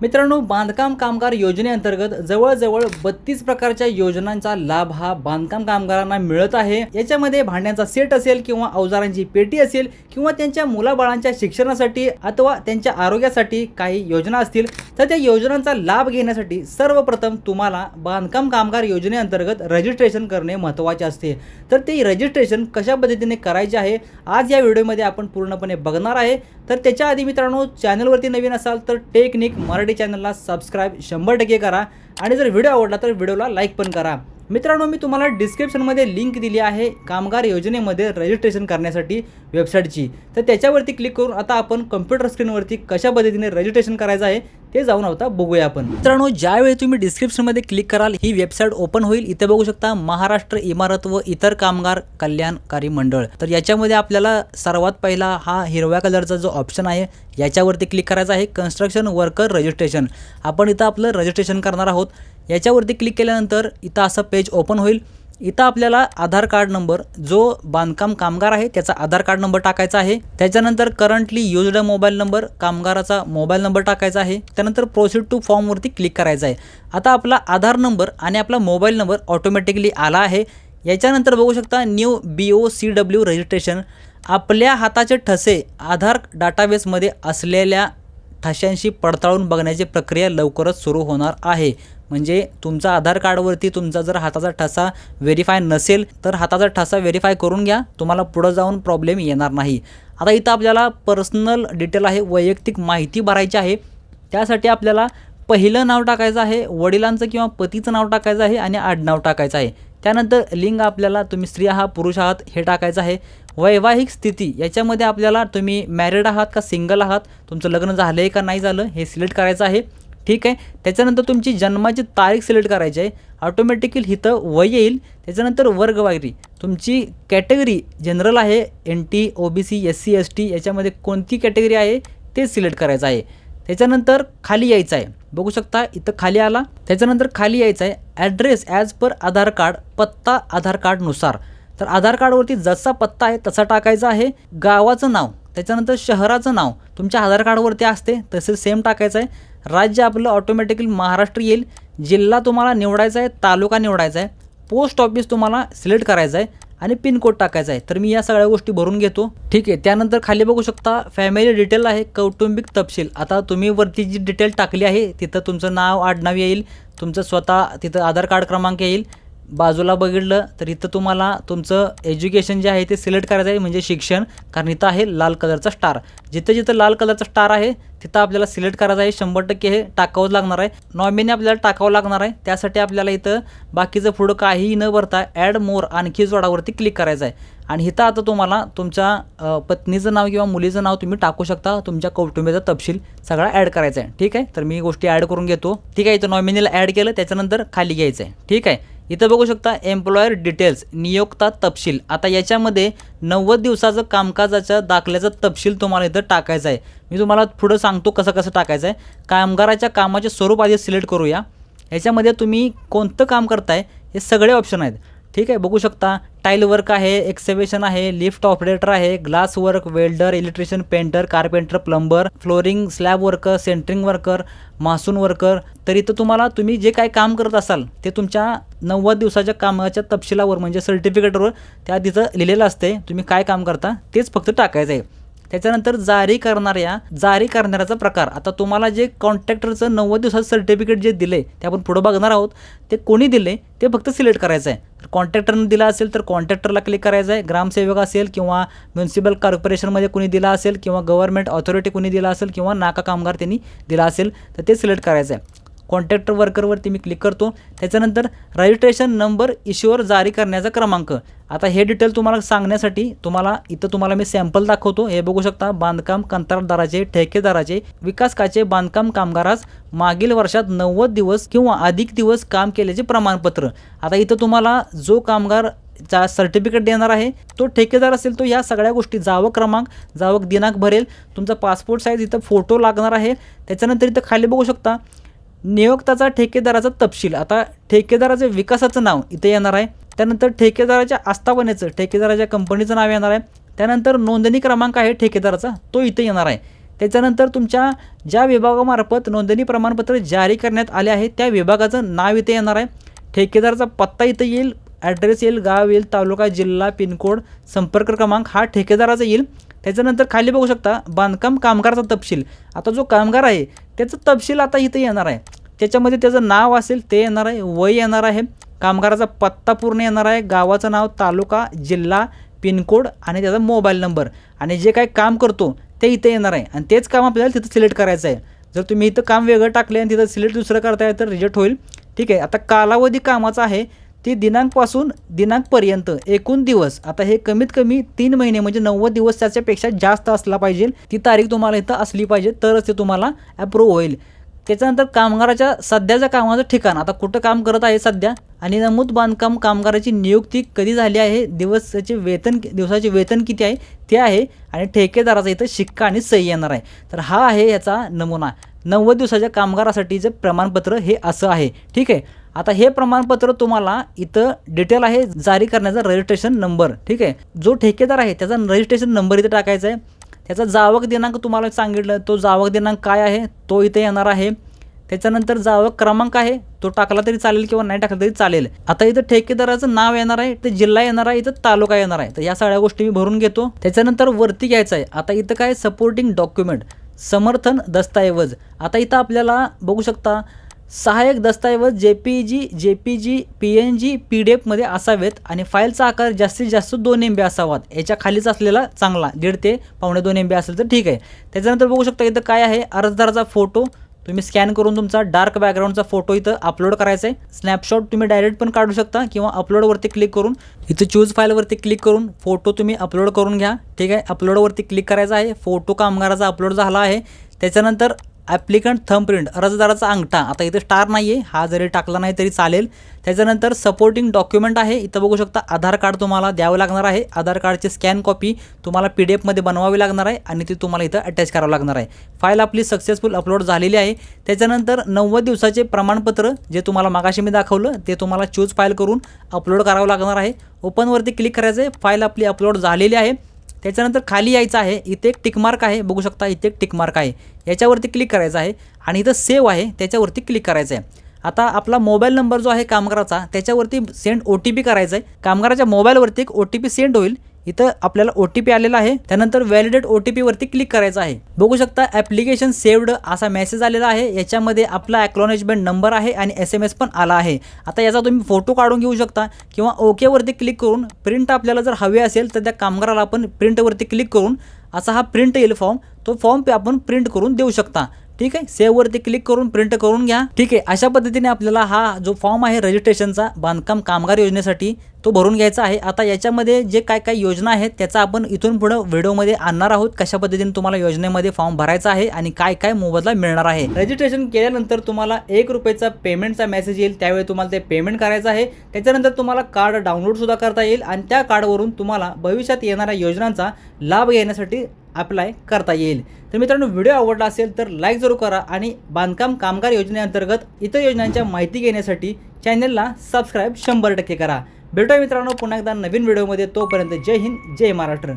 मित्रांनो, बांधकाम कामगार योजनेअंतर्गत जवळजवळ 32 प्रकारच्या योजनांचा लाभ हा बांधकाम कामगारांना मिळत आहे। याच्यामध्ये भांड्यांचा सेट असेल किंवा अवजारांची पेटी असेल किंवा त्यांच्या मुलाबाळांच्या शिक्षणासाठी अथवा त्यांच्या आरोग्यासाठी काही योजना असतील तर त्या योजनांचा लाभ घेण्यासाठी सर्वप्रथम तुम्हाला बांधकाम कामगार योजनेअंतर्गत रजिस्ट्रेशन करणे महत्त्वाचे असते। तर ते रजिस्ट्रेशन कशा पद्धतीने करायचे आहे आज या व्हिडिओमध्ये आपण पूर्णपणे बघणार आहे। तर त्याच्या आधी मित्रांनो, चॅनलवरती नवीन असाल तर टेक्निक मराठी चॅनलला सबस्क्राइब 100% करा आणि जर व्हिडिओ आवडला तर व्हिडिओला लाईक पण करा। मित्रांनो, मी तुम्हाला डिस्क्रिप्शनमध्ये लिंक दिली आहे कामगार योजनेमध्ये रजिस्ट्रेशन करण्यासाठी वेबसाईटची। तर त्याच्यावरती क्लिक करून आता आपण कॉम्प्युटर स्क्रीनवरती कशा पद्धतीने रजिस्ट्रेशन करायचं आहे ते जाऊन आता बघूया आपण। मित्रांनो, ज्यावेळी तुम्ही डिस्क्रिप्शनमध्ये क्लिक कराल ही वेबसाईट ओपन होईल। इथे बघू शकता महाराष्ट्र इमारत व इतर कामगार कल्याणकारी मंडळ। तर याच्यामध्ये आपल्याला सर्वात पहिला हा हिरव्या कलरचा जो ऑप्शन आहे याच्यावरती क्लिक करायचा आहे, कन्स्ट्रक्शन वर्कर रजिस्ट्रेशन। आपण इथं आपलं रजिस्ट्रेशन करणार आहोत। याच्यावरती क्लिक केल्यानंतर इथं असं पेज ओपन होईल। इथं आपल्याला आधार कार्ड नंबर, जो बांधकाम कामगार आहे त्याचा आधार कार्ड नंबर टाकायचा आहे। त्याच्यानंतर करंटली यूज्ड मोबाईल नंबर, कामगाराचा मोबाईल नंबर टाकायचा आहे। त्यानंतर प्रोसीड टू फॉर्मवरती क्लिक करायचं आहे। आता आपला आधार नंबर आणि आपला मोबाईल नंबर ऑटोमॅटिकली आला आहे। याच्यानंतर बघू शकता न्यू BOCW रजिस्ट्रेशन। आपल्या हाताचे ठसे आधार डाटाबेसमध्ये असलेल्या ठशांशी पडताळून बघण्याची प्रक्रिया लवकरच सुरू होणार आहे। म्हणजे तुमचा आधार कार्डवरती तुमचा जर हाताचा ठसा व्हेरीफाय नसेल तर हाताचा ठसा व्हेरीफाय करून घ्या, तुम्हाला पुढे जाऊन प्रॉब्लेम येणार नाही। आता इथं आपल्याला पर्सनल डिटेल आहे, वैयक्तिक माहिती भरायची आहे। त्यासाठी आपल्याला पहिलं नाव टाकायचं आहे, वडिलांचं किंवा पतीचं नाव टाकायचं आहे आणि आडनाव टाकायचं आहे। त्यानंतर लिंग आपल्याला तुम्ही स्त्री आहात पुरुष आहात हे टाकायचं आहे। वैवाहिक स्थिती याच्यामध्ये आपल्याला तुम्ही मॅरिड आहात का सिंगल आहात, तुमचं लग्न झालं आहे का नाही झालं हे सिलेक्ट करायचं आहे। ठीक आहे। त्याच्यानंतर तुमची जन्माची तारीख सिलेक्ट करायची आहे। ऑटोमॅटिकली इथं वय येईल। त्याच्यानंतर वर्गवारी, तुमची कॅटेगरी जनरल आहे, NT OBC SC ST याच्यामध्ये कोणती कॅटेगरी आहे ते सिलेक्ट करायचं आहे। त्याच्यानंतर खाली यायचं आहे, बघू शकता इथं खाली आला। त्याच्यानंतर खाली यायचं आहे ॲड्रेस ॲज पर आधार कार्ड, पत्ता आधार कार्डनुसार। तर आधार कार्डवरती जसा पत्ता आहे तसा टाकायचा आहे। गावाचं नाव, त्याच्यानंतर शहराचं नाव तुमच्या आधार कार्डवरती असते तसे सेम टाकायचं आहे। राज्य आपलं ऑटोमॅटिकली महाराष्ट्र येईल। जिल्हा तुम्हाला निवडायचा आहे, तालुका निवडायचा आहे, पोस्ट ऑफिस तुम्हाला सिलेक्ट करायचं आहे आणि पिनकोड टाकायचा आहे। तर मी या सगळ्या गोष्टी भरून घेतो। ठीक आहे। त्यानंतर खाली बघू शकता फॅमिली डिटेल आहे, कौटुंबिक तपशील। आता तुम्ही वरती जी डिटेल टाकली आहे तिथं तुमचं नाव आडनाव येईल, तुमचं स्वतः तिथं आधार कार्ड क्रमांक येईल। बाजूला बघितलं तर इथं तुम्हाला तुमचं एज्युकेशन जे आहे ते सिलेक्ट करायचं आहे, म्हणजे शिक्षण, कारण इथं आहे लाल कलरचा स्टार। जिथं जिथं लाल कलरचा स्टार आहे तिथं आपल्याला सिलेक्ट करायचं आहे। 100% हे टाकावंच लागणार आहे। नॉमिनी आपल्याला टाकावं लागणार आहे। त्यासाठी आपल्याला इथं बाकीचं पुढं काहीही न भरता ॲड मोर आणखी जोडावरती क्लिक करायचं आहे। आणि इथं आता तुम्हाला तुमच्या पत्नीचं नाव किंवा मुलीचं नाव तुम्ही टाकू शकता, तुमच्या कौटुंबियाचा तपशील सगळा ॲड करायचा आहे। ठीक आहे। तर मी गोष्टी ॲड करून घेतो। ठीक आहे। इथं नॉमिनीला ॲड केलं, त्याच्यानंतर खाली घ्यायचं आहे। ठीक आहे। इथं बघू शकता एम्प्लॉयर डिटेल्स, नियोक्ता तपशील। आता याच्यामध्ये 90 दिवसाचं कामकाजाच्या दाखल्याचा तपशील तुम्हाला इथं टाकायचा आहे। मी तुम्हाला पुढं सांगतो कसं कसं टाकायचं आहे। कामगाराच्या कामाचे स्वरूप आधी सिलेक्ट करूया। याच्यामध्ये तुम्ही कोणतं काम करताय हे सगळे ऑप्शन आहेत। ठीक आहे। बघू शकता टाईल वर्क आहे, एक्सकेव्हेशन आहे, लिफ्ट ऑपरेटर आहे, glass work, welder, electrician, painter, carpenter, plumber, flooring, slab worker, centering worker, mason worker. तर इथं तुम्ही जे काय काम करत असाल ते तुमच्या 90 दिवसाच्या कामाच्या तपशिलावर म्हणजे सर्टिफिकेटवर त्या तिथं लिहिलेलं असते, तुम्ही काय काम करता तेच फक्त टाकायचं आहे। त्याच्यानंतर जारी करणाऱ्याचा प्रकार। आता तुम्हाला जे कॉन्ट्रॅक्टरचं 90 दिवसाचं सर्टिफिकेट जे दिले ते आपण पुढं बघणार आहोत, ते कोणी दिले ते फक्त सिलेक्ट करायचं आहे। तर कॉन्ट्रॅक्टरने दिला असेल तर कॉन्ट्रॅक्टरला क्लिक करायचं आहे, ग्रामसेवक असेल किंवा म्युन्सिपल कॉर्पोरेशनमध्ये कोणी दिला असेल किंवा गव्हर्नमेंट ऑथॉरिटी कोणी दिला असेल किंवा नाका कामगार त्यांनी दिला असेल तर ते सिलेक्ट करायचं आहे। कॉन्ट्रॅक्टर वर्करवरती मी क्लिक करतो। त्याच्यानंतर रजिस्ट्रेशन नंबर, इश्युअर जारी करण्याचा क्रमांक। आता हे डिटेल तुम्हाला सांगण्यासाठी तुम्हाला मी सॅम्पल दाखवतो। हे बघू शकता बांधकाम कंत्राटदाराचे, ठेकेदाराचे, विकासकाचे बांधकाम कामगारास मागील वर्षात 90 दिवस किंवा अधिक दिवस काम केल्याचे प्रमाणपत्र। आता इथं तुम्हाला जो कामगार चा सर्टिफिकेट देणार आहे तो ठेकेदार असेल तो या सगळ्या गोष्टी, जावक क्रमांक, जावक दिनांक भरेल, तुमचा पासपोर्ट साईज, इथं फोटो लागणार आहे। त्याच्यानंतर इथं खाली बघू शकता नियोक्ताचा ठेकेदाराचा तपशील। आता ठेकेदाराचे विकासाचं नाव इथे येणार आहे। त्यानंतर ठेकेदाराच्या आस्थापनेचं, ठेकेदाराच्या कंपनीचं नाव येणार आहे। त्यानंतर नोंदणी क्रमांक आहे ठेकेदाराचा तो इथे येणार आहे। त्याच्यानंतर तुमच्या ज्या विभागामार्फत नोंदणी प्रमाणपत्र जारी करण्यात आले आहे त्या विभागाचं नाव इथे येणार आहे, ठेकेदाराचा पत्ता इथं येईल, ॲड्रेस येईल, गाव येईल, तालुका, जिल्हा, पिनकोड, संपर्क क्रमांक हा ठेकेदाराचा येईल. त्याच्यानंतर खाली बघू शकता बांधकाम कामगाराचा तपशील. आता जो कामगार आहे त्याचं तपशील आता इथं येणार आहे. त्याच्यामध्ये त्याचं नाव असेल ते येणार आहे, वय येणार आहे, कामगाराचा पत्ता पूर्ण येणार आहे, गावाचं नाव, तालुका, जिल्हा, पिनकोड आणि त्याचा मोबाईल नंबर आणि जे काही काम करतो ते इथं येणार आहे आणि तेच काम आपल्याला तिथं सिलेक्ट करायचं आहे. जर तुम्ही इथं काम वेगळं टाकले आणि तिथं सिलेक्ट दुसरं करताय तर रिजेक्ट होईल. ठीक आहे. आता कालावधी कामाचा आहे ती दिनांकपासून दिनांकपर्यंत एकूण दिवस. आता हे कमीत कमी 3 महिने म्हणजे 90 दिवस त्याच्यापेक्षा जास्त असला पाहिजे. ती तारीख तुम्हाला इथं असली पाहिजे तरच ते तुम्हाला अप्रूव्ह होईल. त्याच्यानंतर कामगाराच्या सध्याच्या कामाचं ठिकाण, आता कुठं काम करत आहे सध्या आणि नमूद बांधकाम कामगाराची नियुक्ती कधी झाली आहे, दिवसाचे वेतन किती आहे ते आहे आणि ठेकेदाराचा इथं शिक्का आणि सही येणार आहे. तर हा आहे याचा नमुना. 90 दिवसाच्या कामगारासाठीचं प्रमाणपत्र हे असं आहे. ठीक आहे. आता हे प्रमाणपत्र तुम्हाला इथं डिटेल आहे जारी करण्याचा रजिस्ट्रेशन नंबर. ठीक आहे. जो ठेकेदार आहे त्याचा रजिस्ट्रेशन नंबर इथं टाकायचा आहे. त्याचा जावक दिनांक तुम्हाला सांगितलं, तो जावक दिनांक काय आहे तो इथे येणार आहे. त्याच्यानंतर जावक क्रमांक आहे तो टाकला तरी चालेल किंवा नाही टाकला तरी चालेल. आता इथं ठेकेदाराचं नाव येणार आहे, इथं जिल्हा येणार आहे, इथं तालुका येणार आहे. तर या सगळ्या गोष्टी मी भरून घेतो. त्याच्यानंतर वरती घ्यायचं आहे. आता इथं काय सपोर्टिंग डॉक्युमेंट, समर्थन दस्तऐवज. आता इथं आपल्याला बघू शकता सहाय्यक दस्तऐवज जेपीजी, PNG, PDF असावेत आणि फाईलचा आकार जास्तीत जास्त 2 MB असावात. याच्या खालीच असलेला चांगला 1.5 ते 2.5 MB असेल तर ठीक आहे. त्याच्यानंतर बघू शकता इथं काय आहे, अर्जदाराचा फोटो तुम्ही स्कॅन करून तुमचा डार्क बॅकग्राऊंडचा फोटो इथं अपलोड करायचा आहे. स्नॅपशॉट तुम्ही डायरेक्ट पण काढू शकता किंवा अपलोडवरती क्लिक करून इथं चूज फाईलवरती क्लिक करून फोटो तुम्ही अपलोड करून घ्या. ठीक आहे. अपलोडवरती क्लिक करायचं आहे. फोटो कामगाराचा अपलोड झाला आहे. त्याच्यानंतर ॲप्लिकंट थंबप्रिंट, अर्जदाराचा अंगठा. आता इथं स्टार नाही आहे, हा जरी टाकला नाही तरी चालेल. त्याच्यानंतर सपोर्टिंग डॉक्युमेंट आहे. इथं बघू शकता आधार कार्ड तुम्हाला द्यावं लागणार आहे. आधार कार्डची स्कॅन कॉपी तुम्हाला PDF बनवावी लागणार आहे आणि ती तुम्हाला इथं अटॅच करावं लागणार आहे. फाईल आपली सक्सेसफुल अपलोड झालेली आहे. त्याच्यानंतर 90 दिवसाचे प्रमाणपत्र जे तुम्हाला मागाशी मी दाखवलं ते तुम्हाला चूज फाईल करून अपलोड करावं लागणार आहे. ओपनवरती क्लिक करायचं आहे. फाईल आपली अपलोड झालेली आहे. त्याच्यानंतर खाली यायचं आहे. इथे एक टिकमार्क आहे, बघू शकता इथे एक टिकमार्क आहे, याच्यावरती क्लिक करायचं आहे आणि इथं सेव्ह आहे त्याच्यावरती क्लिक करायचं आहे. आता आपला मोबाईल नंबर जो आहे कामगाराचा त्याच्यावरती सेंड OTP करायचा आहे. कामगाराच्या मोबाईलवरती एक OTP सेंड होईल. इथं आपल्याला OTP आलेला आहे. त्यानंतर व्हॅलिडेट OTP वरती क्लिक करायचं आहे. बघू शकता ॲप्लिकेशन सेव्ड असा मेसेज आलेला आहे. याच्यामध्ये आपला ॲक्नॉलेजमेंट नंबर आहे आणि SMS पण आला आहे. आता याचा तुम्ही फोटो काढून घेऊ शकता किंवा ओकेवरती क्लिक करून प्रिंट आपल्याला जर हवे असेल तर त्या कामगाराला आपण प्रिंटवरती क्लिक करून असा हा प्रिंट येईल फॉर्म, तो फॉर्म आपण प्रिंट करून देऊ शकता. ठीक आहे. सेव्हवरती क्लिक करून प्रिंट करून घ्या. ठीक आहे. अशा पद्धतीने आपल्याला हा जो फॉर्म आहे रजिस्ट्रेशनचा बांधकाम कामगार योजनेसाठी तो भरून घ्यायचा आहे. आता याच्यामध्ये जे काय योजना आहेत त्याचा आपण इथून पुढे व्हिडिओमध्ये आणणार आहोत. कशा पद्धतीने तुम्हाला योजनेमध्ये फॉर्म भरायचा आहे आणि काय मोबदला मिळणार आहे. रजिस्ट्रेशन केल्यानंतर तुम्हाला ₹1 पेमेंटचा मेसेज येईल. त्यावेळी तुम्हाला ते पेमेंट करायचं आहे. त्याच्यानंतर तुम्हाला कार्ड डाउनलोड सुद्धा करता येईल आणि त्या कार्डवरून तुम्हाला भविष्यात येणाऱ्या योजनांचा लाभ घेण्यासाठी अप्लाय करता येईल. तर मित्रांनो व्हिडिओ आवडला असेल तर लाईक जरूर करा आणि बांधकाम कामगार योजनेअंतर्गत इतर योजनांच्या माहिती घेण्यासाठी चॅनलला सबस्क्राईब 100% करा. भेटूया मित्रांनो पुन्हा एकदा नवीन व्हिडिओमध्ये. तोपर्यंत जय हिंद, जय महाराष्ट्र.